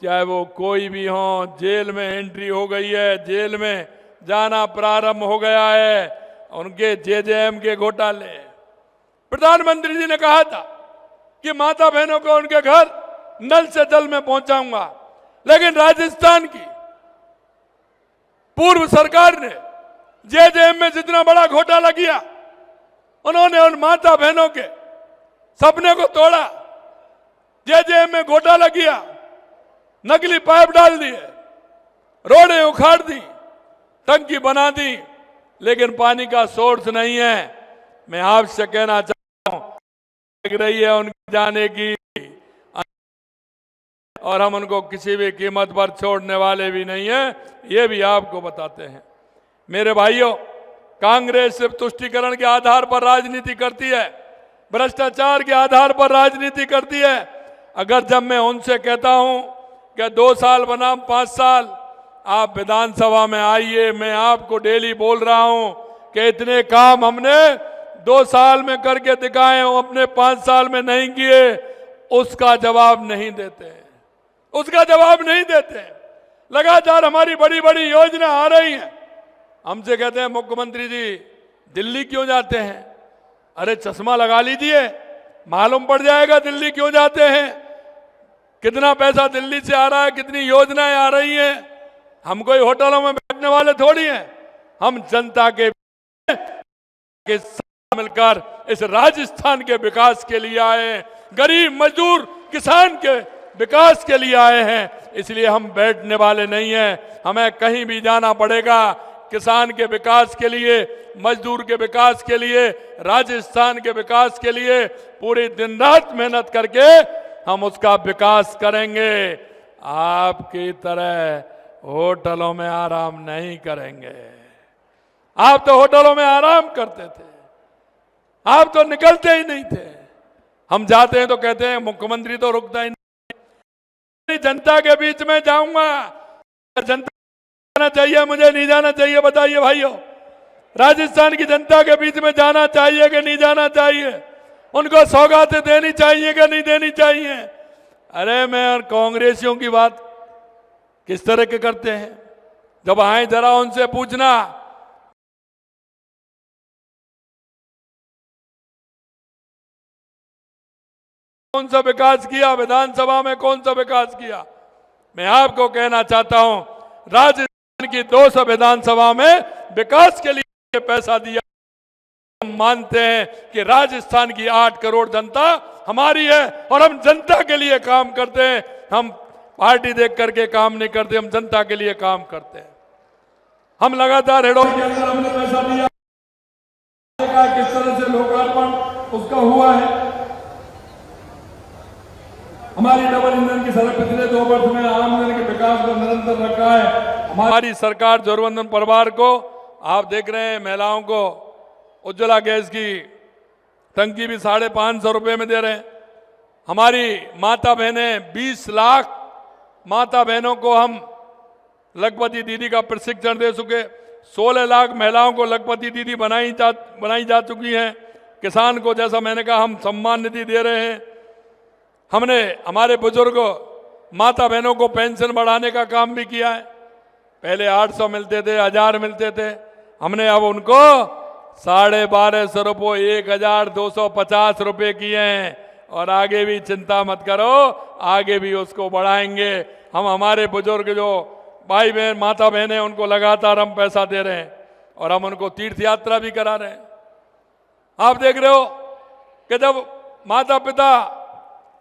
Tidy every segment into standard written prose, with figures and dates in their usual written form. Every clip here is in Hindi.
चाहे वो कोई भी हो, जेल में एंट्री हो गई है, जेल में जाना प्रारंभ हो गया है, उनके जेजेएम के घोटाले। प्रधानमंत्री जी ने कहा था कि माता बहनों को उनके घर नल से जल में पहुंचाऊंगा, लेकिन राजस्थान की पूर्व सरकार ने जेजेएम में जितना बड़ा घोटाला किया, उन्होंने उन माता बहनों के सपने को तोड़ा। जेजेएम में घोटाला किया, नकली पाइप डाल दिए, रोडें उखाड़ दी, टंकी बना दी, लेकिन पानी का सोर्स नहीं है। मैं आपसे कहना चाहता हूं, लग रही है उनके जाने की, और हम उनको किसी भी कीमत पर छोड़ने वाले भी नहीं है, ये भी आपको बताते हैं। मेरे भाइयों, कांग्रेस सिर्फ तुष्टीकरण के आधार पर राजनीति करती है, भ्रष्टाचार के आधार पर राजनीति करती है। अगर जब मैं उनसे कहता हूं कि 2 साल बनाम 5 साल, आप विधानसभा में आइए, मैं आपको डेली बोल रहा हूं कि इतने काम हमने 2 साल में करके दिखाए, अपने 5 साल में नहीं किए, उसका जवाब नहीं देते, उसका जवाब नहीं देते। लगातार हमारी बड़ी बड़ी योजना आ रही हैं, हमसे कहते हैं मुख्यमंत्री जी दिल्ली क्यों जाते हैं? अरे चश्मा लगा लीजिए, मालूम पड़ जाएगा दिल्ली क्यों जाते हैं, कितना पैसा दिल्ली से आ रहा है, कितनी योजनाएं आ रही हैं। हम कोई होटलों में बैठने वाले थोड़ी हैं, हम जनता के साथ मिलकर इस राजस्थान के विकास के लिए आए हैं, गरीब मजदूर किसान के विकास के लिए आए हैं। इसलिए हम बैठने वाले नहीं हैं, हमें कहीं भी जाना पड़ेगा, किसान के विकास के लिए, मजदूर के विकास के लिए, राजस्थान के विकास के लिए पूरी दिन रात मेहनत करके हम उसका विकास करेंगे। आपकी तरह होटलों में आराम नहीं करेंगे। आप तो होटलों में आराम करते थे, आप तो निकलते ही नहीं थे। हम जाते हैं तो कहते हैं मुख्यमंत्री तो रुकता ही नहीं। जनता के बीच में जाऊंगा, जनता जाना चाहिए, मुझे नहीं जाना चाहिए? बताइए भाइयों, राजस्थान की जनता के बीच में जाना चाहिए कि नहीं जाना चाहिए? उनको सौगातें देनी चाहिए कि नहीं देनी चाहिए? अरे मैं और कांग्रेसियों की बात किस तरह के करते हैं, जब आए जरा उनसे पूछना कौन सा विकास किया, विधानसभा में कौन सा विकास किया। मैं आपको कहना चाहता हूं, राजस्थान की 200 विधानसभा में विकास के लिए पैसा दिया। हम मानते हैं कि राजस्थान की 8 करोड़ जनता हमारी है और हम जनता के लिए काम करते हैं। हम पार्टी देख करके काम नहीं करते, हम जनता के लिए काम करते हैं। हम लगातार हेडों के अंदर हमने पैसा दिया, किस तरह से लोकार्पण उसका हुआ है। हमारी डबल इंजन की सड़क पिछले 2 वर्ष में आमदनी के विकास को निरंतर रखा है। हमारी सरकार जरूरतमंद परिवार को, आप देख रहे हैं, महिलाओं को उज्ज्वला गैस की टंकी भी 550 रुपए में दे रहे हैं। हमारी माता बहनें, 20 लाख माता बहनों को हम लखपति दीदी का प्रशिक्षण दे चुके। 16 लाख महिलाओं को लखपति दीदी बनाई जा चुकी हैं। किसान को, जैसा मैंने कहा, हम सम्मान निधि दे रहे हैं। हमने हमारे बुजुर्गों, माता बहनों को पेंशन बढ़ाने का काम भी किया है। पहले 800 मिलते थे, 1000 मिलते थे, हमने अब उनको 1250 रुपये 1250 रुपये किए हैं। और आगे भी चिंता मत करो, आगे भी उसको बढ़ाएंगे। हम हमारे बुजुर्ग जो भाई बहन, माता बहन है, उनको लगातार हम पैसा दे रहे हैं और हम उनको तीर्थ यात्रा भी करा रहे हैं। आप देख रहे हो कि जब माता पिता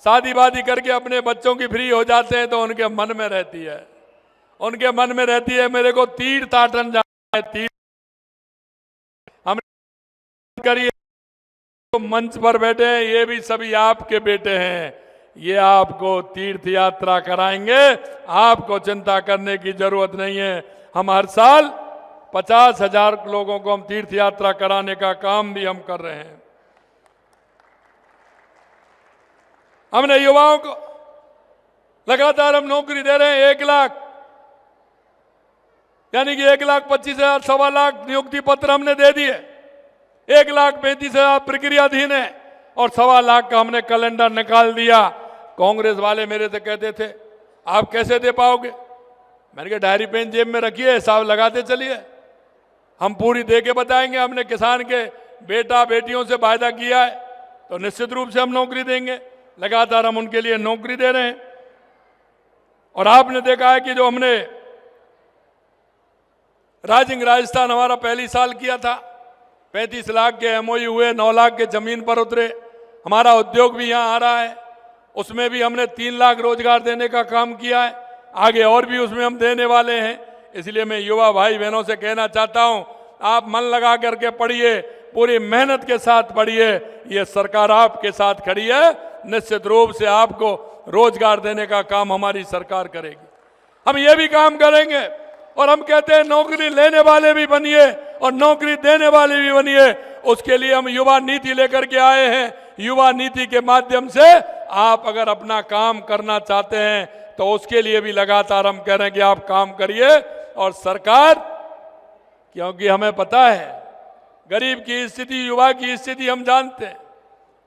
शादी वादी करके अपने बच्चों की फ्री हो जाते हैं तो उनके मन में रहती है, मेरे को तीर्थाटन जाना है। तीर्थ हम करिए, तो मंच पर बैठे हैं, ये भी सभी आपके बेटे हैं, ये आपको तीर्थ यात्रा कराएंगे, आपको चिंता करने की जरूरत नहीं है। हम हर साल 50,000 लोगों को हम तीर्थ यात्रा कराने का काम भी हम कर रहे हैं। हमने युवाओं को लगातार हम नौकरी दे रहे हैं। 1 लाख यानी कि 1,25,000, 1.25 लाख नियुक्ति पत्र हमने दे दिए। 1,35,000 प्रक्रियाधीन है और 1.25 लाख का हमने कैलेंडर निकाल दिया। कांग्रेस वाले मेरे से कहते थे आप कैसे दे पाओगे? मैंने कहा डायरी पेन जेब में रखिए, हिसाब लगाते चलिए, हम पूरी दे के बताएंगे। हमने किसान के बेटा बेटियों से वायदा किया है तो निश्चित रूप से हम नौकरी देंगे। लगातार हम उनके लिए नौकरी दे रहे हैं। और आपने देखा है कि जो हमने राजिंग राजस्थान हमारा पहली साल किया था, 35 लाख के एमओयू हुए, 9 लाख के जमीन पर उतरे। हमारा उद्योग भी यहाँ आ रहा है, उसमें भी हमने 3 लाख रोजगार देने का काम किया है। आगे और भी उसमें हम देने वाले हैं। इसलिए मैं युवा भाई बहनों से कहना चाहता हूं, आप मन लगा करके पढ़िए, पूरी मेहनत के साथ पढ़िए। ये सरकार आपके साथ खड़ी है, निश्चित रूप से आपको रोजगार देने का काम हमारी सरकार करेगी। हम ये भी काम करेंगे और हम कहते हैं नौकरी लेने वाले भी बनिए और नौकरी देने वाले भी बनिए। उसके लिए हम युवा नीति लेकर के आए हैं। युवा नीति के माध्यम से आप अगर अपना काम करना चाहते हैं तो उसके लिए भी लगातार हम कह रहे हैं कि आप काम करिए। और सरकार, क्योंकि हमें पता है गरीब की स्थिति, युवा की स्थिति हम जानते हैं,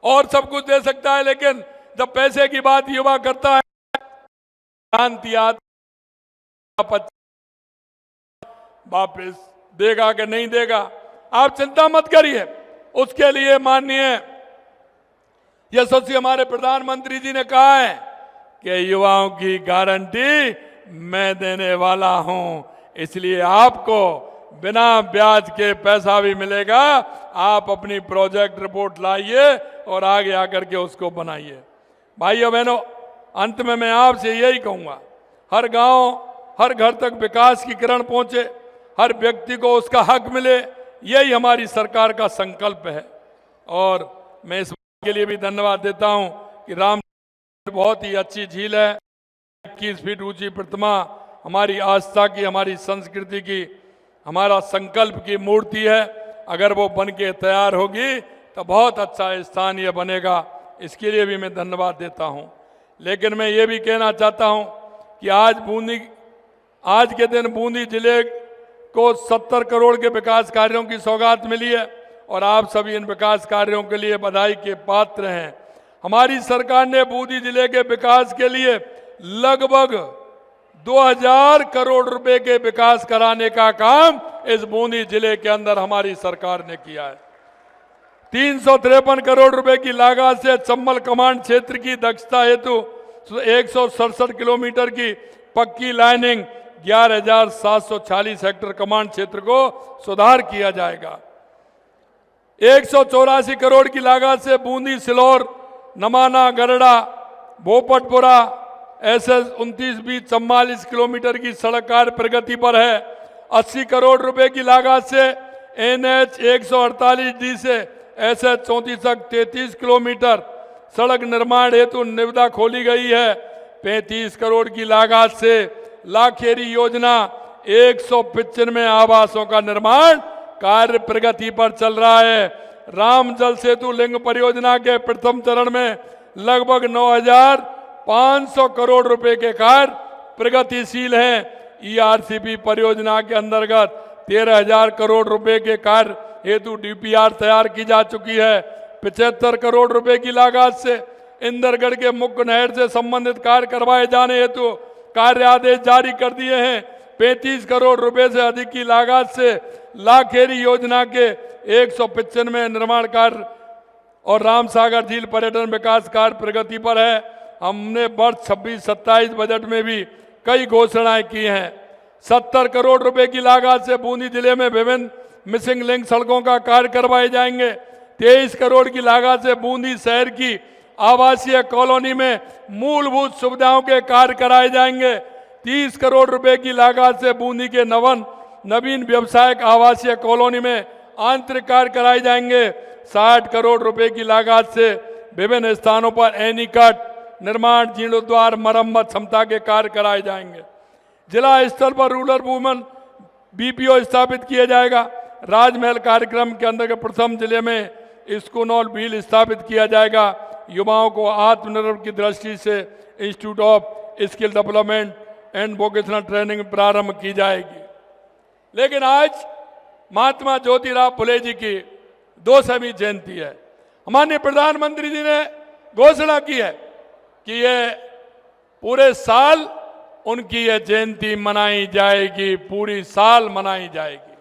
और सब कुछ दे सकता है, लेकिन जब पैसे की बात युवा करता है, शांति वापिस देगा कि नहीं देगा, आप चिंता मत करिए। उसके लिए माननीय यशस्वी हमारे प्रधानमंत्री जी ने कहा है कि युवाओं की गारंटी मैं देने वाला हूं, इसलिए आपको बिना ब्याज के पैसा भी मिलेगा। आप अपनी प्रोजेक्ट रिपोर्ट लाइए और आगे आकर के उसको बनाइए। भाइयों बहनों, अंत में मैं आपसे यही कहूंगा, हर गांव हर घर तक विकास की किरण पहुंचे, हर व्यक्ति को उसका हक मिले, यही हमारी सरकार का संकल्प है। और मैं इस बात के लिए भी धन्यवाद देता हूं कि राम बहुत ही अच्छी झील है, 21 फीट ऊंची प्रतिमा हमारी आस्था की, हमारी संस्कृति की, हमारा संकल्प की मूर्ति है। अगर वो बन के तैयार होगी तो बहुत अच्छा स्थान ये बनेगा। इसके लिए भी मैं धन्यवाद देता हूं। लेकिन मैं ये भी कहना चाहता हूं कि आज के दिन बूंदी जिले को 70 करोड़ के विकास कार्यों की सौगात मिली है और आप सभी इन विकास कार्यों के लिए बधाई के पात्र हैं। हमारी सरकार ने बूंदी जिले के विकास के लिए लगभग 2000 करोड़ रुपए के विकास कराने का काम इस बूंदी जिले के अंदर हमारी सरकार ने किया है। 353 करोड़ रुपए की लागत से चंबल कमांड क्षेत्र की दक्षता हेतु 167 किलोमीटर की पक्की लाइनिंग, 11,740 हेक्टेयर कमांड क्षेत्र को सुधार किया जाएगा। 184 करोड़ की लागत से बूंदी सिलौर नमाना गरड़ा भोपटपुरा SS 29B 44 किलोमीटर की सड़क कार्य प्रगति पर है। 80 करोड़ रुपए की लागत से NH 148D से SS 34 तक 33 किलोमीटर सड़क निर्माण हेतु निविदा खोली गई है। 35 करोड़ की लागत से लाखेरी योजना 195 आवासों का निर्माण कार्य प्रगति पर चल रहा है। राम जल सेतु लिंक परियोजना के प्रथम चरण में लगभग 9,500 करोड़ रुपए के कार्य प्रगतिशील हैं। ERCP परियोजना के अंतर्गत 13,000 करोड़ रुपए के कार्य हेतु DPR तैयार की जा चुकी है। 75 करोड़ रुपए की लागत से इंदरगढ़ के मुख्य नहर से संबंधित कार्य करवाए जाने हेतु कार्य आदेश जारी कर दिए हैं। 35 करोड़ रुपए से अधिक की लागत से लाखेरी योजना के 195 निर्माण कार्य और रामसागर झील पर्यटन विकास कार्य प्रगति पर है। हमने वर्ष 26-27 बजट में भी कई घोषणाएं की हैं। 70 करोड़ रुपए की लागत से बूंदी जिले में विभिन्न मिसिंग लिंक सड़कों का कार्य करवाए जाएंगे। 23 करोड़ की लागत से बूंदी शहर की आवासीय कॉलोनी में मूलभूत सुविधाओं के कार्य कराए जाएंगे। 30 करोड़ रुपए की लागत से बूंदी के नवीन व्यवसायिक आवासीय कॉलोनी में आंतरिक कार्य कराए जाएंगे। 60 करोड़ रुपए की लागत से विभिन्न स्थानों पर एनीकट निर्माण, जीर्णोद्धार, मरम्मत क्षमता के कार्य कराए जाएंगे। जिला स्तर पर रूरल वुमेन BPO स्थापित किया जाएगा। राजमहल कार्यक्रम के अंतर्गत प्रथम जिले में स्कूनॉल व्हील स्थापित किया जाएगा। युवाओं को आत्मनिर्भर की दृष्टि से institute of skill development and vocational training प्रारंभ की जाएगी। लेकिन आज महात्मा ज्योतिराव फुले जी की 200वीं जयंती है। हमारे प्रधानमंत्री जी ने घोषणा की है कि ये पूरे साल उनकी यह जयंती मनाई जाएगी, पूरी साल मनाई जाएगी।